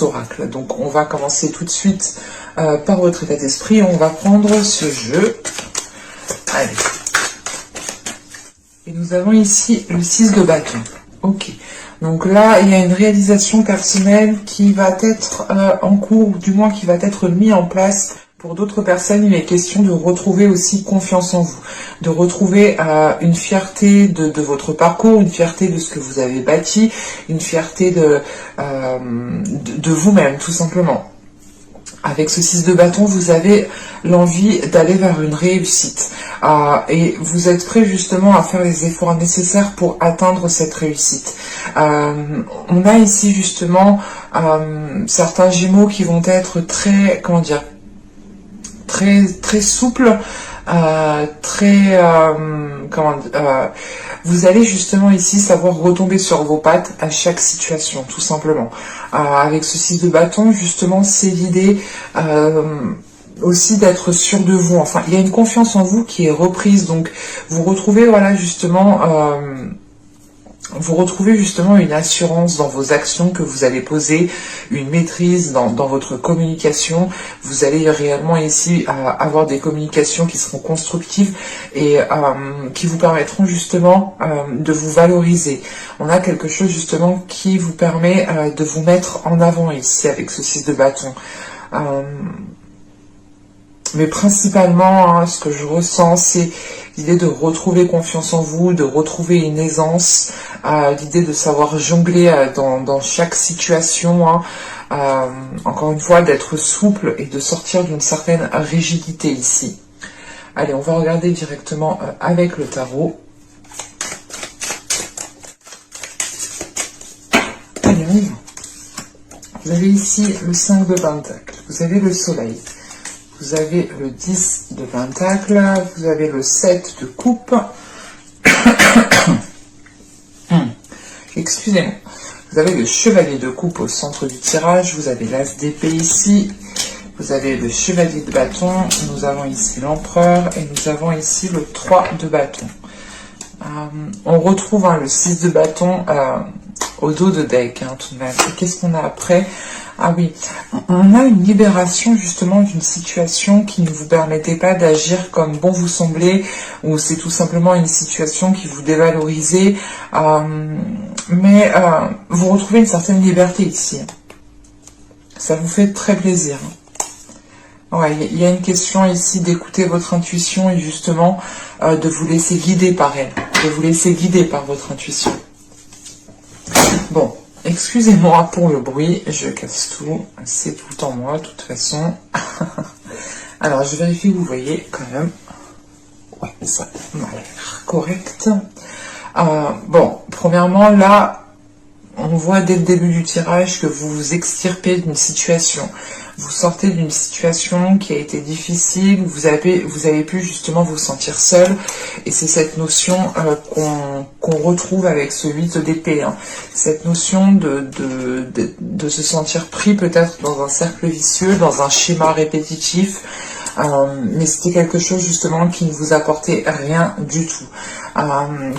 oracles. Donc on va commencer tout de suite par votre état d'esprit. On va prendre ce jeu. Allez. Et nous avons ici le 6 de bâton. Ok. Donc là, il y a une réalisation personnelle qui va être en cours, ou du moins qui va être mise en place. Pour d'autres personnes, il est question de retrouver aussi confiance en vous, de retrouver une fierté de votre parcours, une fierté de ce que vous avez bâti, une fierté de vous-même, tout simplement. Avec ce 6 de bâton, vous avez l'envie d'aller vers une réussite. Et vous êtes prêt justement à faire les efforts nécessaires pour atteindre cette réussite. On a ici justement certains Gémeaux qui vont être très, comment dire, très souple, vous allez justement ici savoir retomber sur vos pattes à chaque situation, tout simplement. Avec ce 6 de bâton, justement, c'est l'idée aussi d'être sûr de vous. Enfin, il y a une confiance en vous qui est reprise, donc vous retrouvez, voilà, justement... vous retrouvez justement une assurance dans vos actions que vous allez poser, une maîtrise dans votre communication. Vous allez réellement ici avoir des communications qui seront constructives et qui vous permettront justement de vous valoriser. On a quelque chose justement qui vous permet de vous mettre en avant ici avec ce 6 de bâton. Mais principalement, ce que je ressens, c'est l'idée de retrouver confiance en vous, de retrouver une aisance, l'idée de savoir jongler dans chaque situation, encore une fois, d'être souple et de sortir d'une certaine rigidité ici. Allez, on va regarder directement avec le tarot. Allez, on y va. Vous avez ici le 5 de Pentacle, vous avez le Soleil. Vous avez le 10 de Pentacle, vous avez le 7 de Coupe. Excusez-moi. Vous avez le Chevalier de Coupe au centre du tirage, vous avez l'As d'épée ici, vous avez le Chevalier de Bâton, nous avons ici l'Empereur et nous avons ici le 3 de Bâton. On retrouve le 6 de Bâton au dos de deck, tout de même. Et qu'est-ce qu'on a après ? Ah oui, on a une libération justement d'une situation qui ne vous permettait pas d'agir comme bon vous semblait, ou c'est tout simplement une situation qui vous dévalorisait, mais vous retrouvez une certaine liberté ici. Ça vous fait très plaisir. Ouais, il y a une question ici d'écouter votre intuition et justement de vous laisser guider par elle, de vous laisser guider par votre intuition. Bon. Excusez-moi pour le bruit, je casse tout, c'est tout le temps moi de toute façon. Alors je vérifie que vous voyez quand même. Ouais, ça m'a l'air correct. Bon, premièrement là, on voit dès le début du tirage que vous vous extirpez d'une situation. Vous sortez d'une situation qui a été difficile, vous avez pu justement vous sentir seul, et c'est cette notion qu'on retrouve avec ce 8 d'épée. Cette notion de se sentir pris peut-être dans un cercle vicieux, dans un schéma répétitif, mais c'était quelque chose justement qui ne vous apportait rien du tout.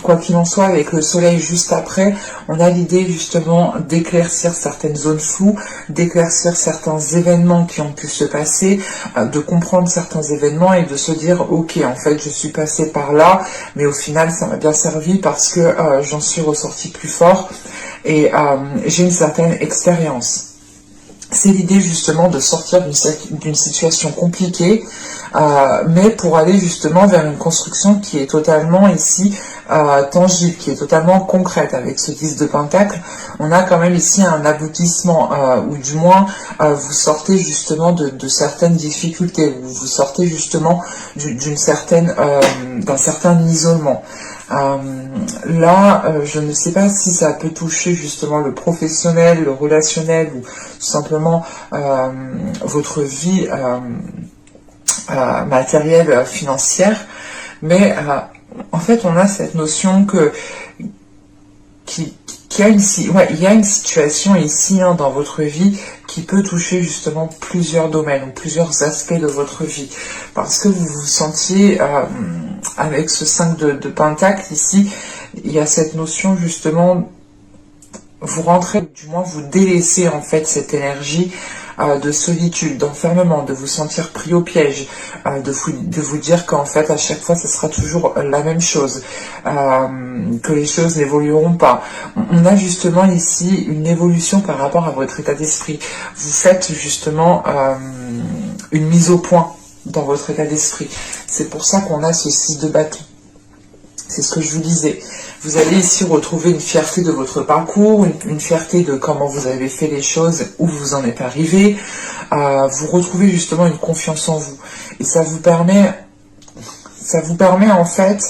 Quoi qu'il en soit, avec le soleil juste après, on a l'idée justement d'éclaircir certaines zones floues, d'éclaircir certains événements qui ont pu se passer, de comprendre certains événements et de se dire ok, en fait je suis passé par là, mais au final ça m'a bien servi parce que j'en suis ressorti plus fort et j'ai une certaine expérience. C'est l'idée justement de sortir d'une situation compliquée, mais pour aller justement vers une construction qui est totalement ici tangible, qui est totalement concrète. Avec ce 10 de Pentacle, on a quand même ici un aboutissement, ou du moins vous sortez justement de certaines difficultés, vous sortez justement d'un certain isolement. Là, je ne sais pas si ça peut toucher justement le professionnel, le relationnel ou tout simplement votre vie matérielle, financière, mais en fait on a cette notion il y a une situation ici dans votre vie qui peut toucher justement plusieurs domaines ou plusieurs aspects de votre vie, parce que vous vous sentiez avec ce 5 de Pentacle ici, il y a cette notion justement vous rentrez, du moins vous délaissez en fait cette énergie de solitude, d'enfermement, de vous sentir pris au piège, de vous dire qu'en fait à chaque fois ce sera toujours la même chose, que les choses n'évolueront pas. On a justement ici une évolution par rapport à votre état d'esprit. Vous faites justement une mise au point dans votre état d'esprit. C'est pour ça qu'on a ce 6 de bâton. C'est ce que je vous disais. Vous allez ici retrouver une fierté de votre parcours, une fierté de comment vous avez fait les choses, où vous en êtes arrivé. Vous retrouvez justement une confiance en vous. Et ça vous permet en fait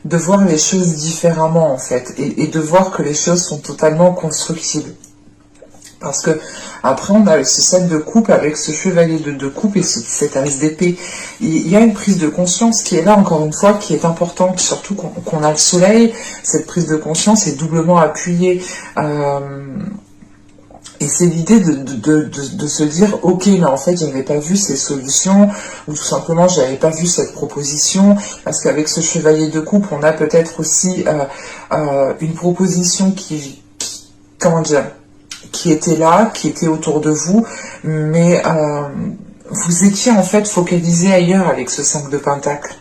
de voir les choses différemment en fait, et de voir que les choses sont totalement constructibles. Parce que après on a ce 7 de coupe avec ce chevalier de coupe et cet as d'épée. Il y a une prise de conscience qui est là encore une fois, qui est importante, surtout qu'on a le soleil. Cette prise de conscience est doublement appuyée. Et c'est l'idée de se dire, ok, mais en fait, j'avais pas vu ces solutions, ou tout simplement, j'avais pas vu cette proposition, parce qu'avec ce chevalier de coupe, on a peut-être aussi une proposition comment dire, qui était là, qui était autour de vous, mais vous étiez en fait focalisé ailleurs avec ce 5 de pentacle.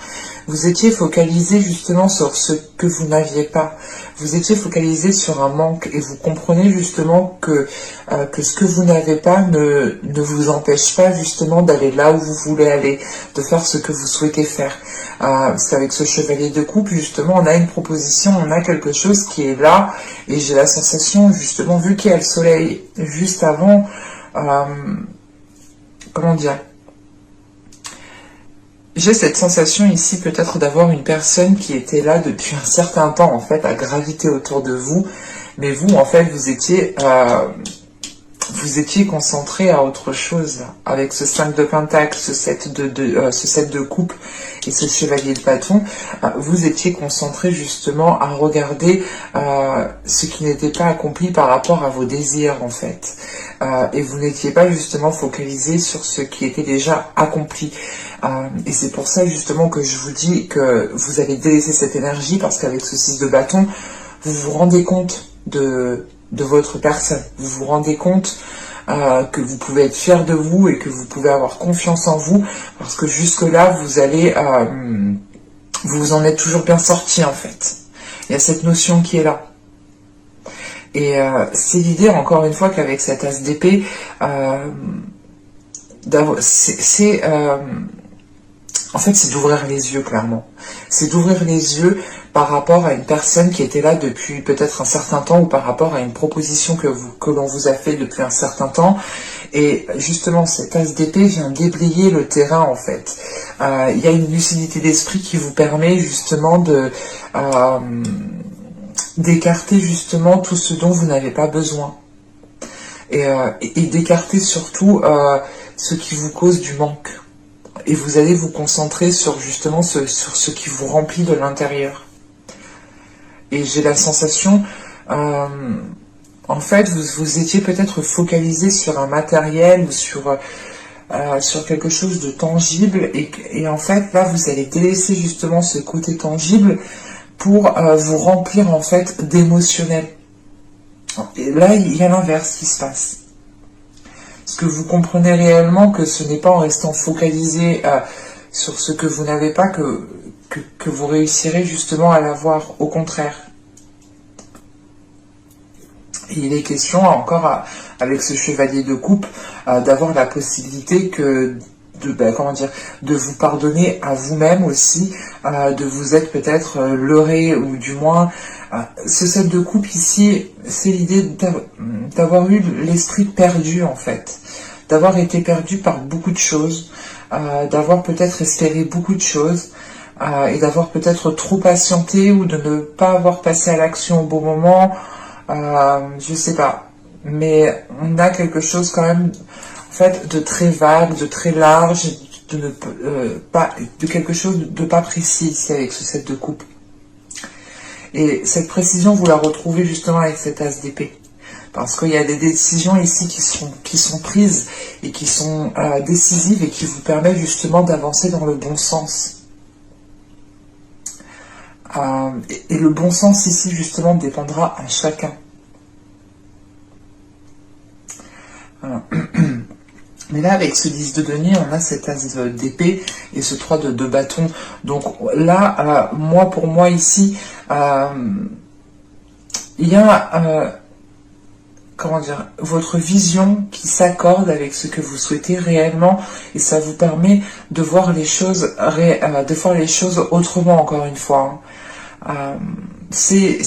Vous étiez focalisé justement sur ce que vous n'aviez pas. Vous étiez focalisé sur un manque et vous comprenez justement que ce que vous n'avez pas ne vous empêche pas justement d'aller là où vous voulez aller, de faire ce que vous souhaitez faire. Parce qu'avec ce chevalier de coupe, justement, on a une proposition, on a quelque chose qui est là et j'ai la sensation, justement, vu qu'il y a le soleil juste avant, comment dire, j'ai cette sensation ici peut-être d'avoir une personne qui était là depuis un certain temps en fait à graviter autour de vous, mais vous en fait vous étiez concentré à autre chose là. Avec ce 5 de pentacle, ce 7 de coupe et ce chevalier de bâton, vous étiez concentré justement à regarder ce qui n'était pas accompli par rapport à vos désirs en fait, et vous n'étiez pas justement focalisé sur ce qui était déjà accompli. Et c'est pour ça justement que je vous dis que vous allez délaisser cette énergie, parce qu'avec ce 6 de bâton, vous vous rendez compte de votre personne. Vous vous rendez compte que vous pouvez être fier de vous et que vous pouvez avoir confiance en vous, parce que jusque-là, vous en êtes toujours bien sorti en fait. Il y a cette notion qui est là. Et c'est l'idée, encore une fois, qu'avec cette as d'épée, en fait, c'est d'ouvrir les yeux, clairement. C'est d'ouvrir les yeux par rapport à une personne qui était là depuis peut-être un certain temps, ou par rapport à une proposition que l'on vous a fait depuis un certain temps. Et justement, cette as d'épée vient déblayer le terrain, en fait. Il y a une lucidité d'esprit qui vous permet justement d'écarter justement tout ce dont vous n'avez pas besoin. Et d'écarter surtout ce qui vous cause du manque. Et vous allez vous concentrer sur justement sur ce qui vous remplit de l'intérieur. Et j'ai la sensation, en fait, vous étiez peut-être focalisé sur un matériel ou sur quelque chose de tangible. Et en fait, là, vous allez délaisser justement ce côté tangible pour vous remplir en fait d'émotionnel. Et là, il y a l'inverse qui se passe. Parce que vous comprenez réellement que ce n'est pas en restant focalisé sur ce que vous n'avez pas que vous réussirez justement à l'avoir. Au contraire. Et il est question encore avec ce chevalier de coupe d'avoir la possibilité de vous pardonner à vous-même aussi, de vous être peut-être leurré, ou du moins ce 7 de coupe ici, c'est l'idée d'avoir eu l'esprit perdu en fait, d'avoir été perdu par beaucoup de choses, d'avoir peut-être espéré beaucoup de choses, et d'avoir peut-être trop patienté, ou de ne pas avoir passé à l'action au bon moment, je sais pas, mais on a quelque chose quand même en fait de très vague, de très large, de quelque chose de pas précis ici avec ce 7 de coupe. Et cette précision, vous la retrouvez justement avec cet as d'épée. Parce qu'il y a des décisions ici qui sont prises et qui sont décisives et qui vous permettent justement d'avancer dans le bon sens. Et le bon sens ici justement dépendra à chacun. Voilà. Mais là, avec ce 10 de denier, on a cet as d'épée et ce 3 de bâton. Donc là, pour moi ici, il y a, comment dire, votre vision qui s'accorde avec ce que vous souhaitez réellement, et ça vous permet de voir les choses, autrement, encore une fois. C'est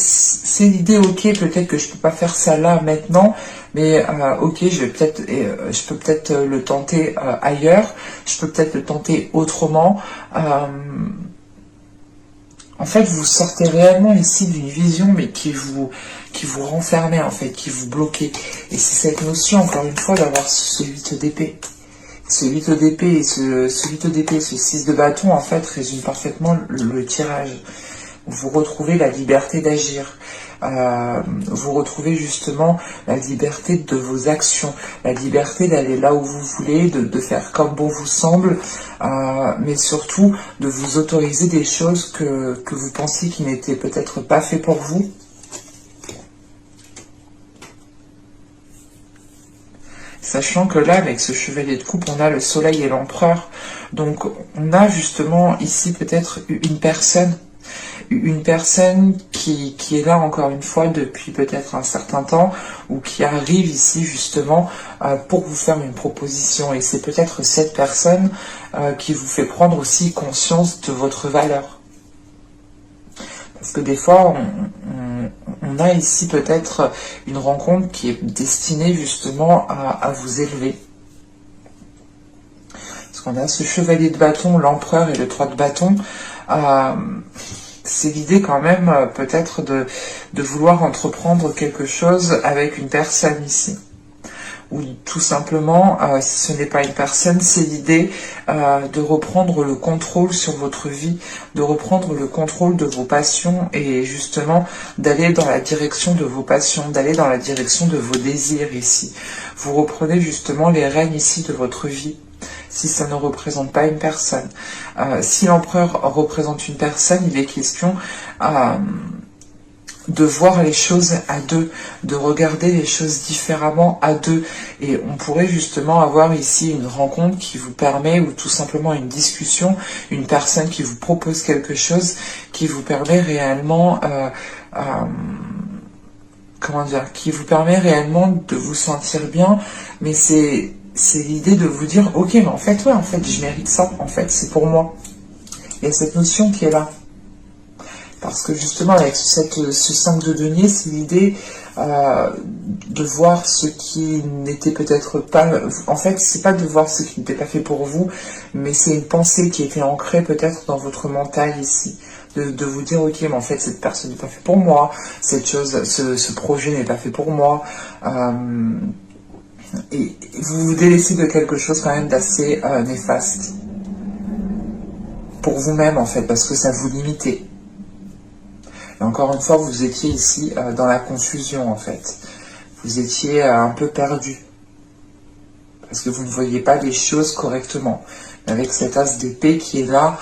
l'idée, ok, peut-être que je peux pas faire ça là maintenant, mais ok, je peux peut-être le tenter ailleurs, je peux peut-être le tenter autrement. En fait, vous sortez réellement ici d'une vision, mais qui vous renfermait, en fait, qui vous bloquait. Et c'est cette notion, encore une fois, d'avoir ce 8 d'épée. Ce 8 d'épée et ce 6 de bâton, en fait, résume parfaitement le tirage. Vous retrouvez la liberté d'agir. Vous retrouvez justement la liberté de vos actions, la liberté d'aller là où vous voulez, de faire comme bon vous semble, mais surtout de vous autoriser des choses que vous pensiez qui n'étaient peut-être pas faites pour vous. Sachant que là, avec ce chevalier de coupe, on a le soleil et l'empereur. Donc, on a justement ici peut-être une personne qui est là encore une fois depuis peut-être un certain temps, ou qui arrive ici justement pour vous faire une proposition. Et c'est peut-être cette personne qui vous fait prendre aussi conscience de votre valeur. Parce que des fois, on a ici peut-être une rencontre qui est destinée justement à vous élever. Parce qu'on a ce chevalier de bâton, l'empereur et le 3 de bâton. C'est l'idée quand même peut-être de vouloir entreprendre quelque chose avec une personne ici. Ou tout simplement, si ce n'est pas une personne, c'est l'idée de reprendre le contrôle sur votre vie, de reprendre le contrôle de vos passions et justement d'aller dans la direction de vos passions, d'aller dans la direction de vos désirs ici. Vous reprenez justement les rênes ici de votre vie. Si ça ne représente pas une personne. Si l'empereur représente une personne, il est question de voir les choses à deux, de regarder les choses différemment à deux. Et on pourrait justement avoir ici une rencontre qui vous permet, ou tout simplement une discussion, une personne qui vous propose quelque chose, qui vous permet réellement... comment dire, qui vous permet réellement de vous sentir bien, mais c'est l'idée de vous dire, ok, mais en fait, ouais, en fait, je mérite ça, en fait, c'est pour moi. Il y a cette notion qui est là. Parce que justement, avec ce 5 de denier, c'est l'idée de voir ce qui n'était peut-être pas... En fait, c'est pas de voir ce qui n'était pas fait pour vous, mais c'est une pensée qui était ancrée peut-être dans votre mental ici. De vous dire, ok, mais en fait, cette personne n'est pas faite pour moi, cette chose, ce projet n'est pas fait pour moi. Et vous vous délaissez de quelque chose quand même d'assez néfaste. Pour vous-même, en fait, parce que ça vous limitait. Et encore une fois, vous étiez ici dans la confusion, en fait. Vous étiez un peu perdu. Parce que vous ne voyez pas les choses correctement. Avec cet as d'épée qui est là,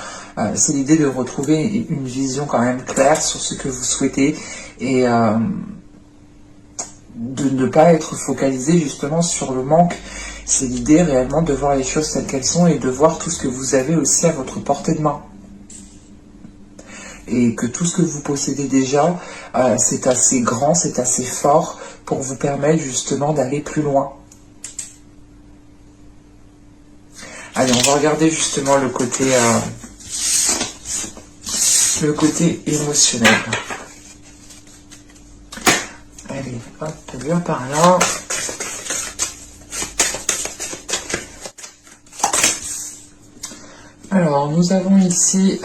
c'est l'idée de retrouver une vision quand même claire sur ce que vous souhaitez et de ne pas être focalisé justement sur le manque. C'est l'idée réellement de voir les choses telles qu'elles sont et de voir tout ce que vous avez aussi à votre portée de main. Et que tout ce que vous possédez déjà, c'est assez grand, c'est assez fort pour vous permettre justement d'aller plus loin. Allez, on va regarder justement le côté émotionnel. Allez, hop, bien par là. Alors, nous avons ici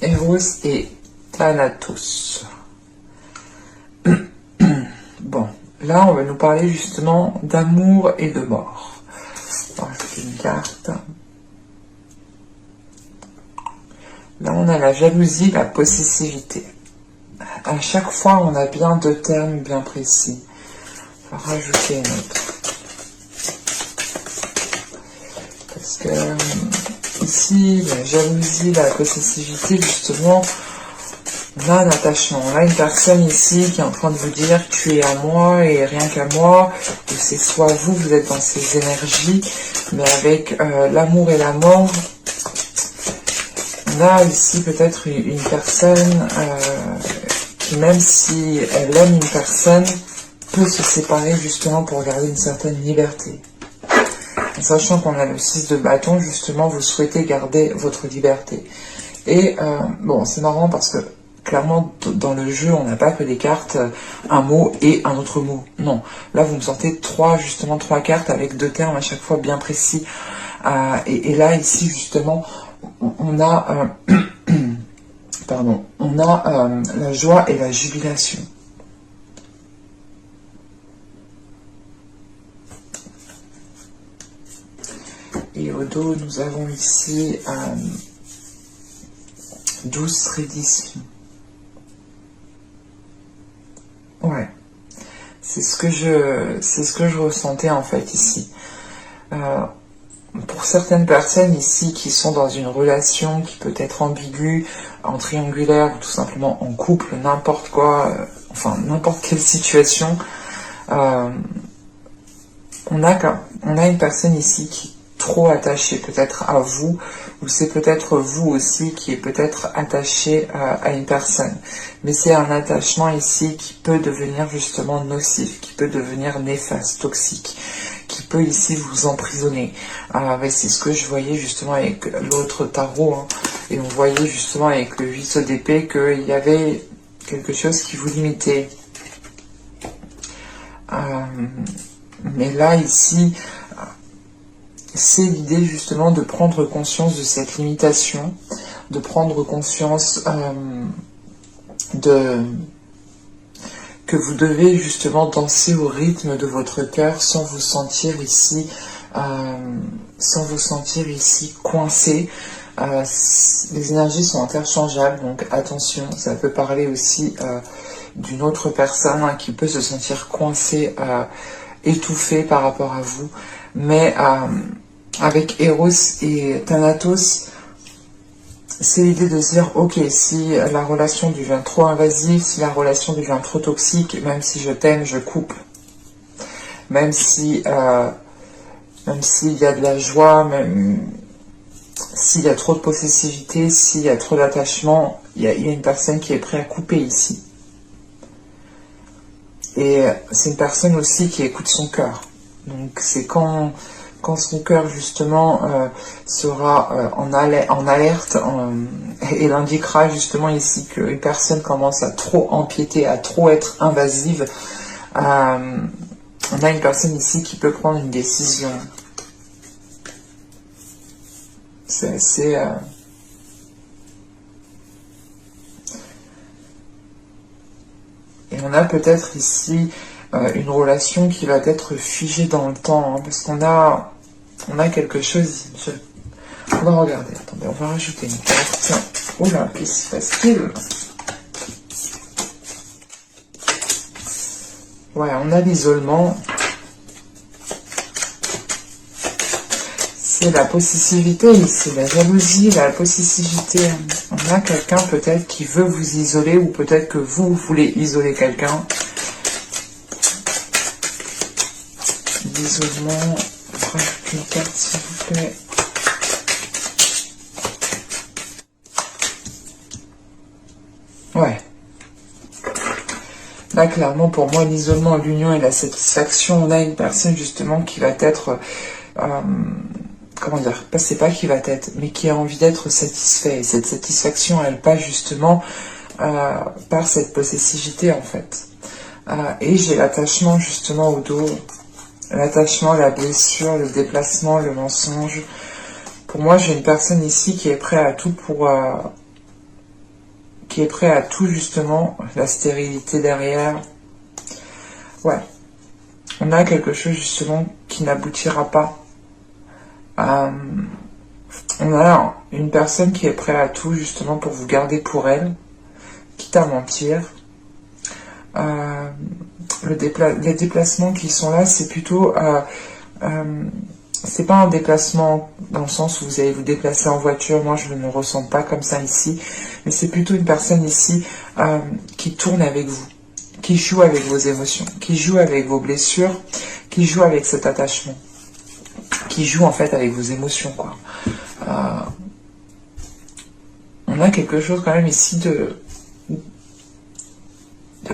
Eros et Thanatos. Bon, là, on va nous parler justement d'amour et de mort. On va ajouter une carte. Là, on a la jalousie, la possessivité. À chaque fois, on a bien deux termes bien précis. On va rajouter une autre. Parce que ici, la jalousie, la possessivité, justement, on a un attachement. On a une personne ici qui est en train de vous dire tu es à moi et rien qu'à moi. Et c'est soit vous, vous êtes dans ces énergies, mais avec l'amour et la mort. On a ici peut-être une personne qui, même si elle aime une personne, peut se séparer justement pour garder une certaine liberté. En sachant qu'on a le 6 de bâton, justement, vous souhaitez garder votre liberté. Et bon, c'est marrant parce que clairement, dans le jeu, on n'a pas que des cartes, un mot et un autre mot. Non, là, vous me sortez justement trois cartes avec deux termes à chaque fois bien précis. Et là, ici, justement, on a, pardon, on a la joie et la jubilation. Et au dos, nous avons ici 12 redditions. Ouais, c'est ce que je ressentais en fait ici. Pour certaines personnes ici qui sont dans une relation qui peut être ambiguë, en triangulaire ou tout simplement en couple, n'importe quoi, enfin n'importe quelle situation, on a une personne ici qui est trop attachée peut-être à vous, ou c'est peut-être vous aussi qui est peut-être attaché à une personne. Mais c'est un attachement ici qui peut devenir justement nocif, qui peut devenir néfaste, toxique, qui peut ici vous emprisonner. C'est ce que je voyais justement avec l'autre tarot, hein, et on voyait justement avec le 8 d'épée qu'il y avait quelque chose qui vous limitait. Mais là, ici, c'est l'idée justement de prendre conscience de cette limitation, de prendre conscience que vous devez justement danser au rythme de votre cœur sans vous sentir ici coincé. Les énergies sont interchangeables, donc attention, ça peut parler aussi d'une autre personne qui peut se sentir coincée, étouffée par rapport à vous, mais avec Eros et Thanatos, c'est l'idée de se dire, ok, si la relation devient trop invasive, si la relation devient trop toxique, même si je t'aime, je coupe. Même s'il y a de la joie, même s'il y a trop de possessivité, s'il y a trop d'attachement, il y a une personne qui est prête à couper ici. Et c'est une personne aussi qui écoute son cœur. Donc c'est quand son cœur justement sera en alerte, et il indiquera justement ici qu'une personne commence à trop empiéter, à trop être invasive, on a une personne ici qui peut prendre une décision. C'est assez... Et on a peut-être ici une relation qui va être figée dans le temps, hein, parce qu'on a quelque chose... On va regarder, attendez, on va rajouter une carte. Tiens, oula, qu'est-ce qui se passe-t-il? Ouais, on a l'isolement. C'est la possessivité ici, la jalousie, la possessivité. On a quelqu'un peut-être qui veut vous isoler, ou peut-être que vous voulez isoler quelqu'un. L'isolement, rajoute une carte s'il vous plaît. Ouais. Là, clairement, pour moi, l'isolement, l'union et la satisfaction, on a une personne justement qui va être... comment dire, c'est pas qui va être, mais qui a envie d'être satisfait. Et cette satisfaction, elle passe justement par cette possessivité, en fait. Et j'ai l'attachement justement au dos. L'attachement, la blessure, le déplacement, le mensonge. Pour moi, j'ai une personne ici qui est prête à tout pour... qui est prêt à tout justement, la stérilité derrière. Ouais. On a quelque chose justement qui n'aboutira pas. On a une personne qui est prête à tout justement pour vous garder pour elle, quitte à mentir. Les déplacements qui sont là, c'est plutôt C'est pas un déplacement dans le sens où vous allez vous déplacer en voiture, moi je ne le ressens pas comme ça ici, mais c'est plutôt une personne ici qui tourne avec vous, qui joue avec vos émotions, qui joue avec vos blessures, qui joue avec cet attachement, qui joue en fait avec vos émotions, quoi. On a quelque chose quand même ici de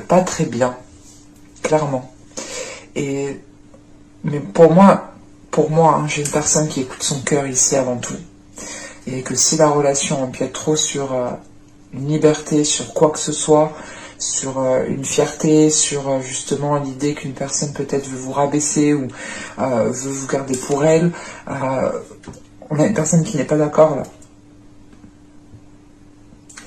pas très bien, clairement. Mais pour moi, hein, j'ai une personne qui écoute son cœur ici avant tout. Et que si la relation empiète trop sur une liberté, sur quoi que ce soit, sur une fierté, sur justement l'idée qu'une personne peut-être veut vous rabaisser ou veut vous garder pour elle, on a une personne qui n'est pas d'accord là.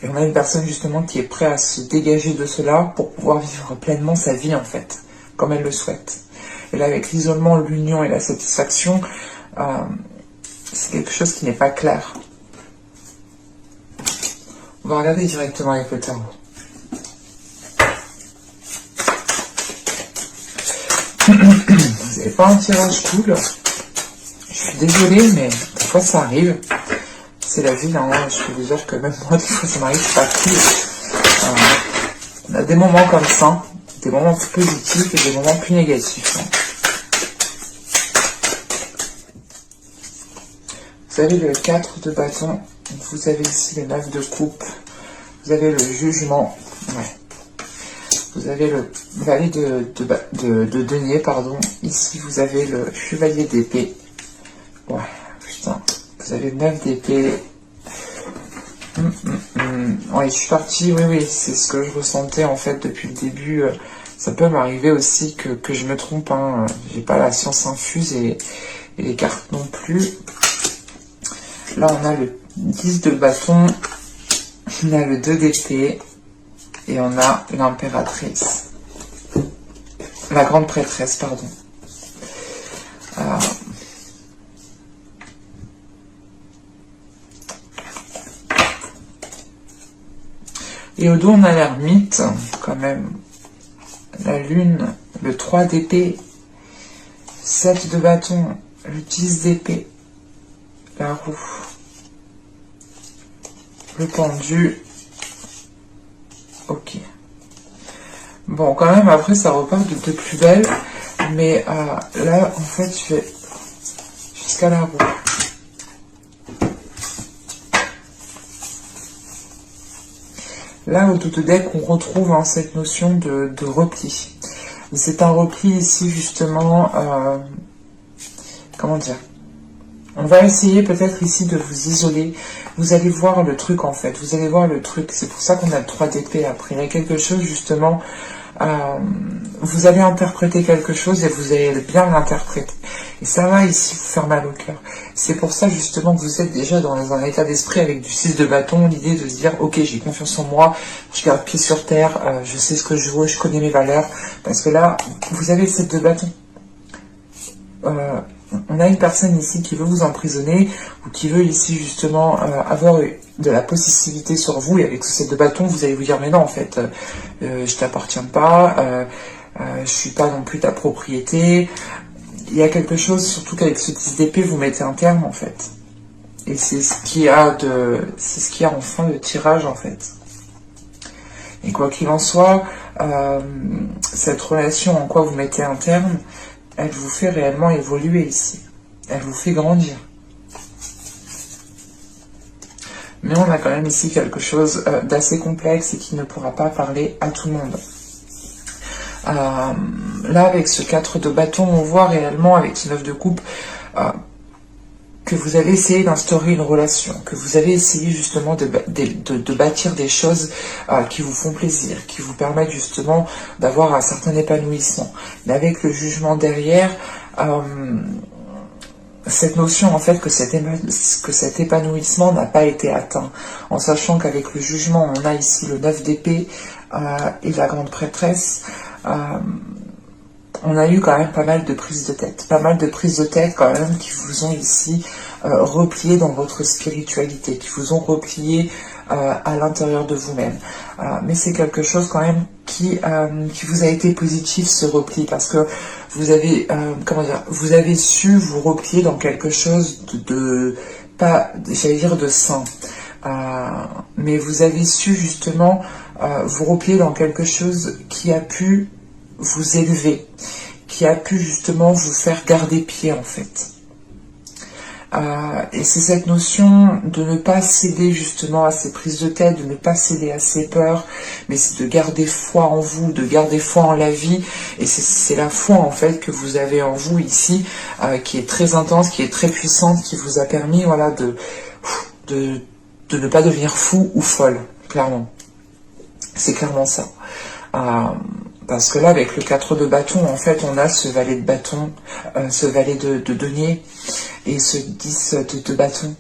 Et on a une personne justement qui est prête à se dégager de cela pour pouvoir vivre pleinement sa vie en fait, comme elle le souhaite. Et là avec l'isolement, l'union et la satisfaction, c'est quelque chose qui n'est pas clair. On va regarder directement avec le tarot. Vous n'avez pas un tirage cool. Je suis désolée, mais des fois ça arrive. C'est la vie, hein. Je peux vous dire que même moi, des fois ça m'arrive, c'est pas cool. On a des moments comme ça, des moments plus positifs et des moments plus négatifs. Vous avez le 4 de bâton, vous avez ici le 9 de coupe, vous avez le jugement, ouais. Vous avez le valet de denier, pardon. Ici, vous avez le chevalier d'épée. Ouais, putain. Vous avez le 9 d'épée. Ouais, je suis partie, oui, c'est ce que je ressentais en fait depuis le début. Ça peut m'arriver aussi que je me trompe, hein. J'ai pas la science infuse et les cartes non plus. Là, on a le 10 de bâton, on a le 2 d'épée et on a l'impératrice. La grande prêtresse, pardon. Et au dos, on a l'ermite, quand même. La lune, le 3 d'épée, 7 de bâton, le 10 d'épée, la roue, le pendu. Ok. Bon, quand même, après, ça repart de plus belle. Mais là, en fait, je vais jusqu'à la roue. Là, au dos de deck, on retrouve cette notion de repli. C'est un repli ici, justement, comment dire, on va essayer peut-être ici de vous isoler. Vous allez voir le truc, en fait. Vous allez voir le truc. C'est pour ça qu'on a le 3 d'épée après. Il y a quelque chose, justement, vous allez interpréter quelque chose et vous allez bien l'interpréter. Et ça va ici vous faire mal au cœur. C'est pour ça justement que vous êtes déjà dans un état d'esprit avec du 6 de bâton, l'idée de se dire ok, j'ai confiance en moi, je garde pied sur terre, je sais ce que je veux, je connais mes valeurs. Parce que là, vous avez le 7 de bâton. On a une personne ici qui veut vous emprisonner ou qui veut ici justement avoir de la possessivité sur vous, et avec ce 7 de bâton, vous allez vous dire mais non en fait, je t'appartiens pas, je suis pas non plus ta propriété. Il y a quelque chose, surtout qu'avec ce 10 d'épée, vous mettez un terme en fait. Et c'est ce qu'il y a en fin de tirage en fait. Et quoi qu'il en soit, cette relation en quoi vous mettez un terme, elle vous fait réellement évoluer ici. Elle vous fait grandir. Mais on a quand même ici quelque chose d'assez complexe et qui ne pourra pas parler à tout le monde. Là, avec ce 4 de bâton, on voit réellement, avec ce 9 de coupe, que vous avez essayé d'instaurer une relation, que vous avez essayé justement de bâtir des choses qui vous font plaisir, qui vous permettent justement d'avoir un certain épanouissement. Mais avec le jugement derrière, cette notion en fait que cet épanouissement n'a pas été atteint, en sachant qu'avec le jugement, on a ici le 9 d'épée et la grande prêtresse. On a eu quand même pas mal de prises de tête. Pas mal de prises de tête quand même qui vous ont ici replié dans votre spiritualité, qui vous ont replié à l'intérieur de vous-même. Mais c'est quelque chose quand même qui vous a été positif, ce repli, parce que vous avez, comment dire, vous avez su vous replier dans quelque chose de pas, j'allais dire de sain, mais vous avez su justement vous replier dans quelque chose qui a pu vous élever, qui a pu justement vous faire garder pied en fait. Et c'est cette notion de ne pas céder justement à ces prises de tête, de ne pas céder à ces peurs, mais c'est de garder foi en vous, de garder foi en la vie. Et c'est la foi en fait que vous avez en vous ici, qui est très intense, qui est très puissante, qui vous a permis voilà, de ne pas devenir fou ou folle, clairement. C'est clairement ça. Parce que là, avec le 4 de bâton, en fait, on a ce valet de bâton, ce valet de denier et ce 10 de bâton.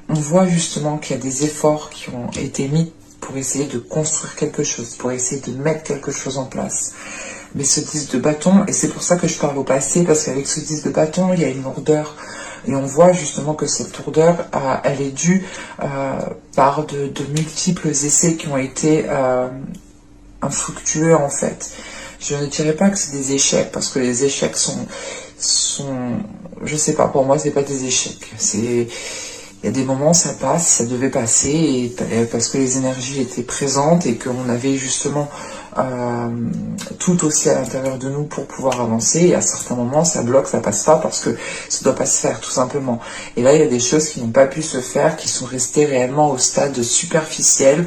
On voit justement qu'il y a des efforts qui ont été mis pour essayer de construire quelque chose, pour essayer de mettre quelque chose en place. Mais ce 10 de bâton, et c'est pour ça que je parle au passé, parce qu'avec ce 10 de bâton, il y a une lourdeur. Et on voit justement que cette lourdeur, elle est due par de multiples essais qui ont été infructueux en fait. Je ne dirais pas que c'est des échecs, parce que les échecs sont je sais pas, pour moi c'est pas des échecs. Il y a des moments ça passe, ça devait passer, et parce que les énergies étaient présentes et qu'on avait justement tout aussi à l'intérieur de nous pour pouvoir avancer, et à certains moments ça bloque, ça passe pas parce que ça doit pas se faire tout simplement. Et là il y a des choses qui n'ont pas pu se faire, qui sont restées réellement au stade superficiel.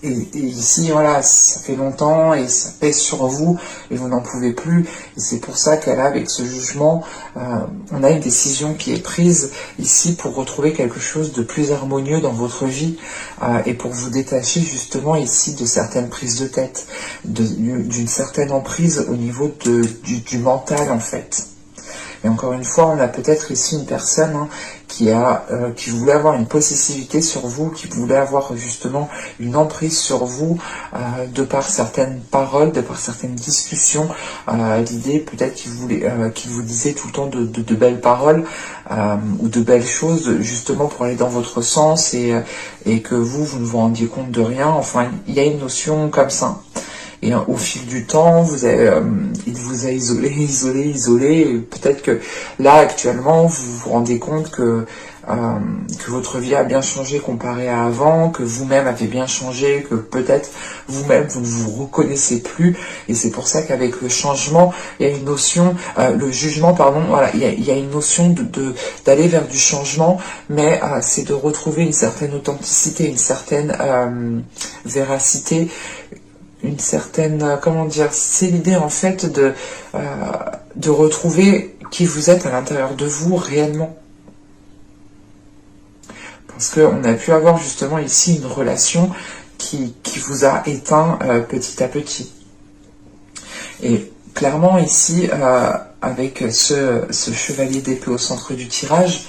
Et ici, voilà, ça fait longtemps et ça pèse sur vous et vous n'en pouvez plus. Et c'est pour ça qu'elle a, avec ce jugement, on a une décision qui est prise ici pour retrouver quelque chose de plus harmonieux dans votre vie et pour vous détacher justement ici de certaines prises de tête, d'une certaine emprise au niveau du mental en fait. Et encore une fois, on a peut-être ici une personne qui voulait avoir une possessivité sur vous, qui voulait avoir justement une emprise sur vous, de par certaines paroles, de par certaines discussions. L'idée peut-être qu'il vous disait tout le temps de belles paroles ou de belles choses, justement pour aller dans votre sens et que vous ne vous rendiez compte de rien. Enfin, il y a une notion comme ça. Et au fil du temps, il vous a isolé. Et peut-être que là, actuellement, vous vous rendez compte que votre vie a bien changé comparé à avant, que vous-même avez bien changé, que peut-être vous-même, vous ne vous reconnaissez plus. Et c'est pour ça qu'avec le changement, il y a une notion, le jugement, pardon, voilà, il y a une notion d'aller vers du changement, mais c'est de retrouver une certaine authenticité, une certaine véracité, une certaine, comment dire, c'est l'idée en fait de retrouver qui vous êtes à l'intérieur de vous réellement. Parce qu'on a pu avoir justement ici une relation qui vous a éteint petit à petit. Et clairement ici, avec ce chevalier d'épée au centre du tirage,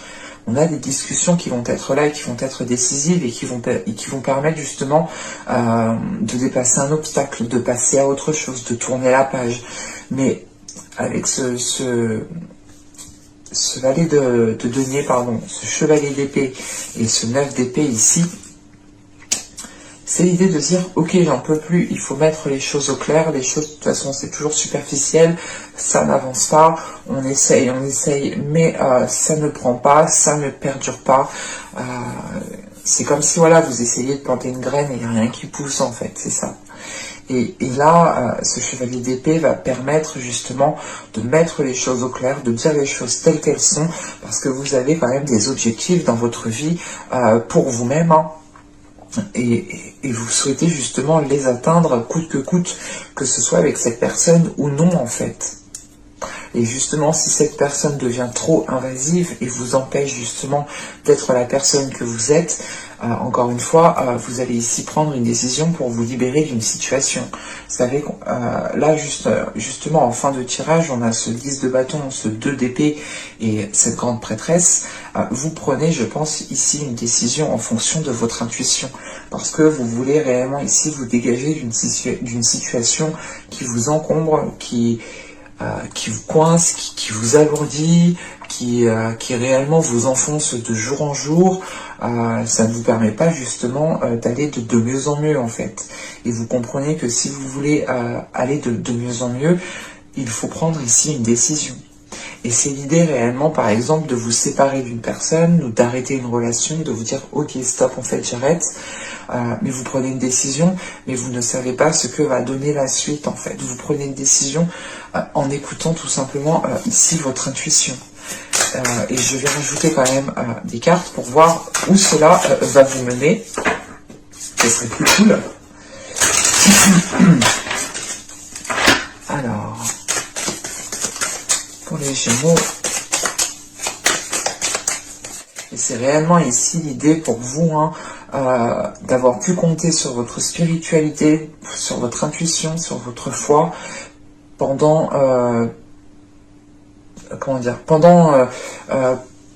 on a des discussions qui vont être là et qui vont être décisives et qui vont permettre justement de dépasser un obstacle, de passer à autre chose, de tourner la page. Mais avec ce valet de denier, pardon, ce chevalier d'épée et ce 9 d'épée ici, c'est l'idée de dire, ok, j'en peux plus, il faut mettre les choses au clair, les choses, de toute façon, c'est toujours superficiel, ça n'avance pas, on essaye, mais ça ne prend pas, ça ne perdure pas. C'est comme si, voilà, vous essayez de planter une graine et il n'y a rien qui pousse, en fait, c'est ça. Et là, ce chevalier d'épée va permettre justement de mettre les choses au clair, de dire les choses telles qu'elles sont, parce que vous avez quand même des objectifs dans votre vie pour vous-même, et vous souhaitez justement les atteindre coûte que ce soit avec cette personne ou non en fait. Et justement, si cette personne devient trop invasive et vous empêche justement d'être la personne que vous êtes, encore une fois, vous allez ici prendre une décision pour vous libérer d'une situation. Vous savez, là, justement, en fin de tirage, on a ce 10 de bâton, ce 2 d'épée et cette grande prêtresse. Vous prenez, je pense, ici une décision en fonction de votre intuition. Parce que vous voulez réellement ici vous dégager d'une situation qui vous encombre, qui qui vous coince, qui vous alourdit, qui réellement vous enfonce de jour en jour, ça ne vous permet pas justement d'aller de mieux en mieux en fait. Et vous comprenez que si vous voulez aller de mieux en mieux, il faut prendre ici une décision. Et c'est l'idée réellement, par exemple, de vous séparer d'une personne ou d'arrêter une relation, de vous dire « Ok, stop, en fait, j'arrête ». Mais vous prenez une décision, mais vous ne savez pas ce que va donner la suite, en fait. Vous prenez une décision en écoutant tout simplement ici votre intuition. Et je vais rajouter quand même des cartes pour voir où cela va vous mener. Ce serait plus cool. Alors... pour les Gémeaux. Et c'est réellement ici l'idée pour vous d'avoir pu compter sur votre spiritualité, sur votre intuition, sur votre foi pendant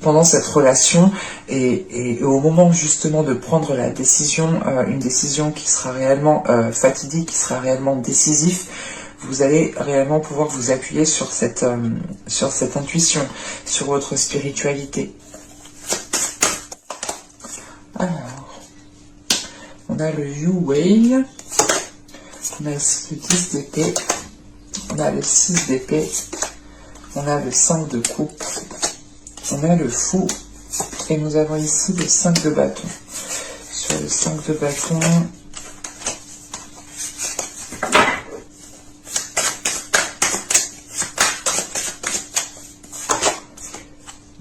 pendant cette relation et au moment justement de prendre la décision, une décision qui sera réellement fatidique, qui sera réellement décisif. Vous allez réellement pouvoir vous appuyer sur cette intuition, sur votre spiritualité. Alors, on a le Yu-Wei, on a le 10 d'épée, on a le 6 d'épée, on a le 5 de coupe, on a le fou, et nous avons ici le 5 de bâton. Sur le 5 de bâton,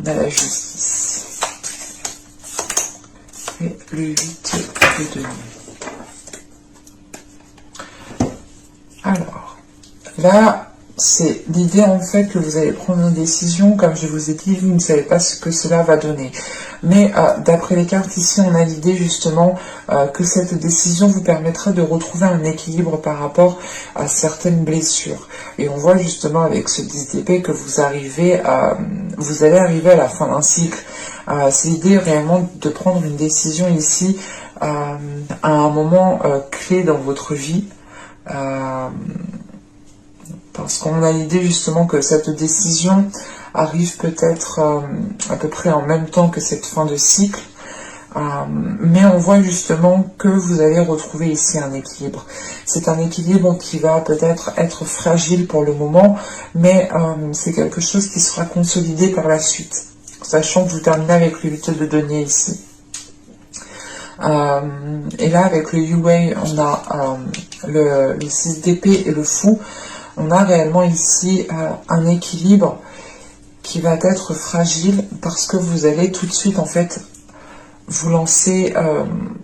on a la justice et le 8 de denier. Alors, là, c'est l'idée en fait que vous allez prendre une décision, comme je vous ai dit, vous ne savez pas ce que cela va donner. Mais d'après les cartes ici, on a l'idée justement que cette décision vous permettra de retrouver un équilibre par rapport à certaines blessures. Et on voit justement avec ce 10 d'épée que vous allez arriver à la fin d'un cycle. C'est l'idée réellement de prendre une décision ici à un moment clé dans votre vie. Parce qu'on a l'idée justement que cette décision arrive peut-être à peu près en même temps que cette fin de cycle. Mais on voit justement que vous allez retrouver ici un équilibre. C'est un équilibre qui va peut-être être fragile pour le moment, mais c'est quelque chose qui sera consolidé par la suite. Sachant que vous terminez avec le 8 de denier ici. Et là, avec le Yu-Wei, on a le 6 d'épée et le fou. On a réellement ici un équilibre qui va être fragile parce que vous allez tout de suite en fait vous lancer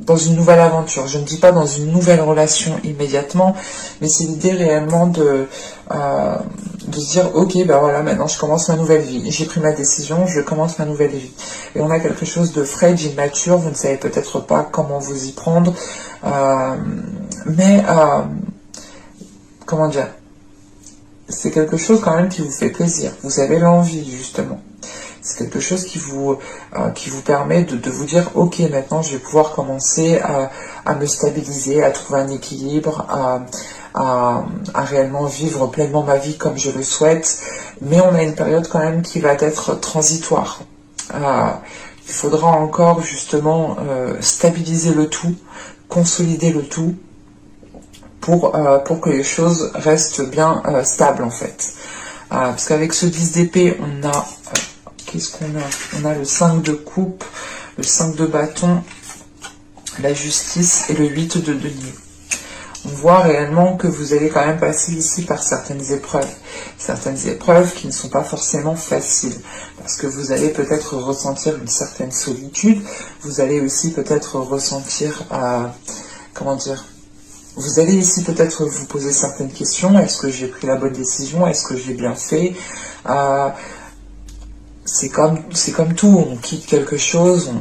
dans une nouvelle aventure. Je ne dis pas dans une nouvelle relation immédiatement, mais c'est l'idée réellement de se dire ok, ben voilà, maintenant je commence ma nouvelle vie. J'ai pris ma décision, je commence ma nouvelle vie. Et on a quelque chose de frais, d'immature, vous ne savez peut-être pas comment vous y prendre, mais comment dire, c'est quelque chose quand même qui vous fait plaisir. Vous avez l'envie justement. C'est quelque chose qui vous permet de vous dire ok, maintenant je vais pouvoir commencer à me stabiliser, à trouver un équilibre, à réellement vivre pleinement ma vie comme je le souhaite. Mais on a une période quand même qui va être transitoire. Il faudra encore justement stabiliser le tout, consolider le tout, pour que les choses restent bien stables en fait. Parce qu'avec ce 10 d'épée, on a... qu'est-ce qu'on a? On a le 5 de coupe, le 5 de bâton, la justice et le 8 de denier. On voit réellement que vous allez quand même passer ici par certaines épreuves. Certaines épreuves qui ne sont pas forcément faciles. Parce que vous allez peut-être ressentir une certaine solitude. Vous allez aussi peut-être ressentir... comment dire? Vous allez ici peut-être vous poser certaines questions. Est-ce que j'ai pris la bonne décision? Est-ce que j'ai bien fait? C'est comme tout, on quitte quelque chose,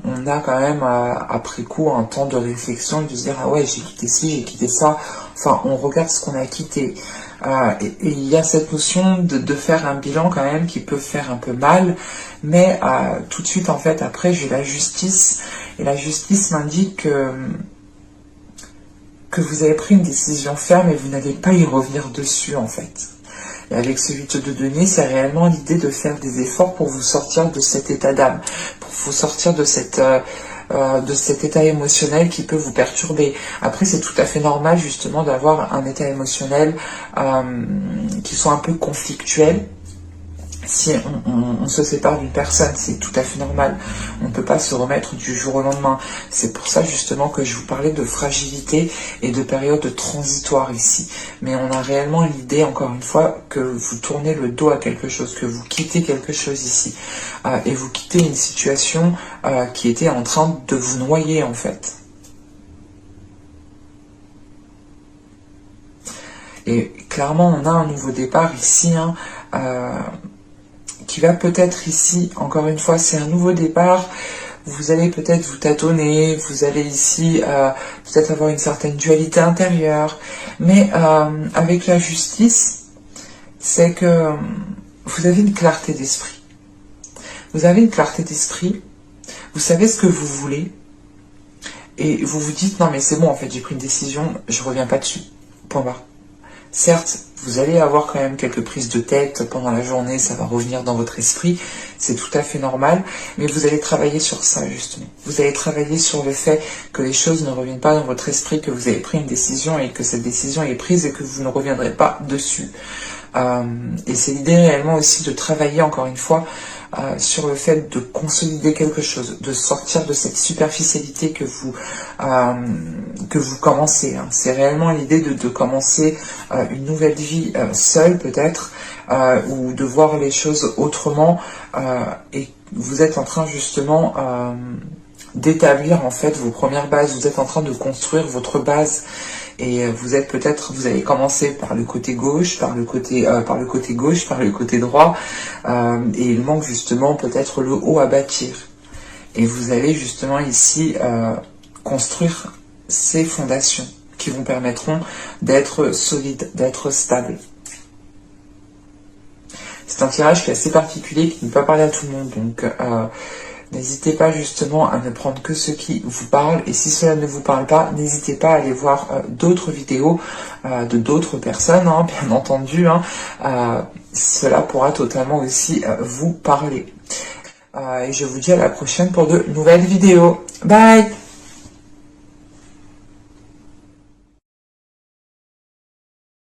on a quand même après coup un temps de réflexion et de se dire ah ouais, j'ai quitté ci, j'ai quitté ça. Enfin, on regarde ce qu'on a quitté. Et il y a cette notion de faire un bilan quand même qui peut faire un peu mal, mais tout de suite en fait après j'ai la justice et la justice m'indique que vous avez pris une décision ferme et vous n'allez pas y revenir dessus en fait. Et avec ce 8 de denier, c'est réellement l'idée de faire des efforts pour vous sortir de cet état d'âme, pour vous sortir de cet état émotionnel qui peut vous perturber. Après, c'est tout à fait normal justement d'avoir un état émotionnel qui soit un peu conflictuel. Si on se sépare d'une personne, c'est tout à fait normal. On ne peut pas se remettre du jour au lendemain. C'est pour ça justement que je vous parlais de fragilité et de période transitoire ici. Mais on a réellement l'idée, encore une fois, que vous tournez le dos à quelque chose, que vous quittez quelque chose ici. Et vous quittez une situation qui était en train de vous noyer en fait. Et clairement, on a un nouveau départ ici, qui va peut-être ici, encore une fois, c'est un nouveau départ. Vous allez peut-être vous tâtonner, vous allez ici peut-être avoir une certaine dualité intérieure. Mais avec la justice, c'est que vous avez une clarté d'esprit. Vous avez une clarté d'esprit, vous savez ce que vous voulez, et vous vous dites, non mais c'est bon, en fait, j'ai pris une décision, je reviens pas dessus. Point barre. Certes, vous allez avoir quand même quelques prises de tête pendant la journée, ça va revenir dans votre esprit, c'est tout à fait normal, mais vous allez travailler sur ça justement. Vous allez travailler sur le fait que les choses ne reviennent pas dans votre esprit, que vous avez pris une décision et que cette décision est prise et que vous ne reviendrez pas dessus. Et c'est l'idée réellement aussi de travailler encore une fois sur le fait de consolider quelque chose, de sortir de cette superficialité que vous commencez. C'est réellement l'idée de commencer une nouvelle vie seule peut-être, ou de voir les choses autrement, et vous êtes en train justement d'établir en fait vos premières bases, vous êtes en train de construire votre base. Et vous allez commencer par le côté gauche, par le côté gauche, par le côté droit, et il manque justement peut-être le haut à bâtir. Et vous allez justement ici construire ces fondations qui vous permettront d'être solide, d'être stable. C'est un tirage qui est assez particulier, qui ne peut pas parler à tout le monde, donc n'hésitez pas justement à ne prendre que ce qui vous parle, et si cela ne vous parle pas, n'hésitez pas à aller voir d'autres vidéos de d'autres personnes, bien entendu, cela pourra totalement aussi vous parler. Et je vous dis à la prochaine pour de nouvelles vidéos. Bye!